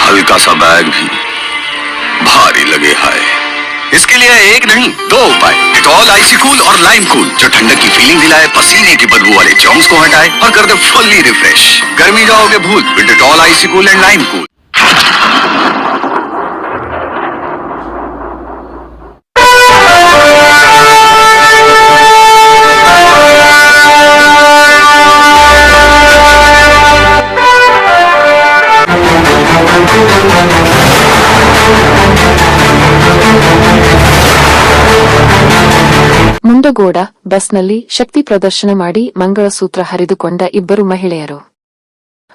हल्का सा बैग भी भारी लगे हाय। इसके लिए एक नहीं 2 उपाय, डेटॉल आइसी कूल और लाइम कूल, जो ठंडक की फीलिंग दिलाए, पसीने की बदबू वाले जर्म्स को हटाए और कर दे फुल्ली रिफ्रेश। गर्मी जाओगे भूल with Dettol icy cool and lime cool. Mundgod ಬಸ್ನಲ್ಲಿ ಶಕ್ತಿ ಪ್ರದರ್ಶನ ಮಾಡಿ ಮಂಗಳಸೂತ್ರ ಹರಿದುಕೊಂಡ ಇಬ್ಬರು ಮಹಿಳೆಯರು.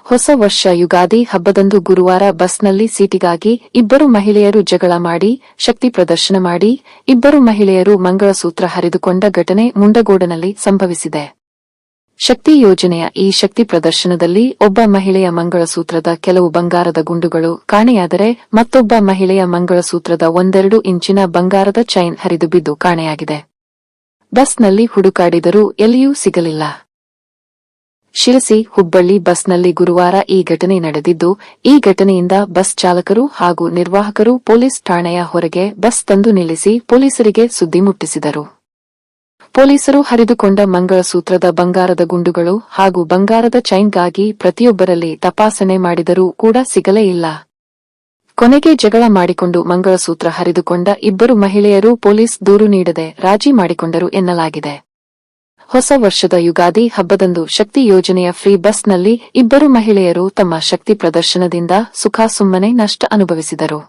ಹೊಸ ವರ್ಷ ಯುಗಾದಿ ಹಬ್ಬದಂದು ಗುರುವಾರ ಬಸ್ನಲ್ಲಿ ಸೀಟಿಗಾಗಿ ಇಬ್ಬರು ಮಹಿಳೆಯರು ಜಗಳ ಮಾಡಿ ಶಕ್ತಿ ಪ್ರದರ್ಶನ ಮಾಡಿ ಇಬ್ಬರು ಮಹಿಳೆಯರು ಮಂಗಳಸೂತ್ರ ಹರಿದುಕೊಂಡ ಘಟನೆ ಮುಂಡಗೋಡನಲ್ಲಿ ಸಂಭವಿಸಿದೆ. ಶಕ್ತಿ ಯೋಜನೆಯ ಈ ಶಕ್ತಿ ಪ್ರದರ್ಶನದಲ್ಲಿ ಒಬ್ಬ ಮಹಿಳೆಯ ಮಂಗಳಸೂತ್ರದ ಕೆಲವು ಬಂಗಾರದ ಗುಂಡುಗಳು ಕಾಣೆಯಾದರೆ ಮತ್ತೊಬ್ಬ ಮಹಿಳೆಯ ಮಂಗಳಸೂತ್ರದ 1-2 ಇಂಚಿನ ಬಂಗಾರದ ಚೈನ್ ಹರಿದು ಬಿದ್ದು ಕಾಣೆಯಾಗಿದೆ. ಬಸ್ನಲ್ಲಿ ಹುಡುಕಾಡಿದರೂ ಎಲ್ಲಿಯೂ ಸಿಗಲಿಲ್ಲ. ಶಿರಸಿ ಹುಬ್ಬಳ್ಳಿ ಬಸ್ನಲ್ಲಿ ಗುರುವಾರ ಈ ಘಟನೆ ನಡೆದಿದ್ದು, ಈ ಘಟನೆಯಿಂದ ಬಸ್ ಚಾಲಕರು ಹಾಗೂ ನಿರ್ವಾಹಕರು ಪೊಲೀಸ್ ಠಾಣೆಯ ಹೊರಗೆ ಬಸ್ ತಂದು ನಿಲ್ಲಿಸಿ ಪೊಲೀಸರಿಗೆ ಸುದ್ದಿ ಮುಟ್ಟಿಸಿದರು. ಪೊಲೀಸರು ಹರಿದುಕೊಂಡ ಮಂಗಳಸೂತ್ರದ ಬಂಗಾರದ ಗುಂಡುಗಳು ಹಾಗೂ ಬಂಗಾರದ ಚೈನ್ಗಾಗಿ ಪ್ರತಿಯೊಬ್ಬರಲ್ಲಿ ತಪಾಸಣೆ ಮಾಡಿದರೂ ಕೂಡ ಸಿಗಲೇ ಇಲ್ಲ. ಕೊನೆಗೆ ಜಗಳ ಮಾಡಿಕೊಂಡು ಮಂಗಳಸೂತ್ರ ಹರಿದುಕೊಂಡ ಇಬ್ಬರು ಮಹಿಳೆಯರು ಪೊಲೀಸ್ ದೂರು ನೀಡದೆ ರಾಜಿ ಮಾಡಿಕೊಂಡರು ಎನ್ನಲಾಗಿದೆ. ಹೊಸ ವರ್ಷದ ಯುಗಾದಿ ಹಬ್ಬದಂದು ಶಕ್ತಿ ಯೋಜನೆಯ ಫ್ರೀ ಬಸ್ನಲ್ಲಿ ಇಬ್ಬರು ಮಹಿಳೆಯರು ತಮ್ಮ ಶಕ್ತಿ ಪ್ರದರ್ಶನದಿಂದ ಸುಖಾಸುಮ್ಮನೆ ನಷ್ಟ ಅನುಭವಿಸಿದರು.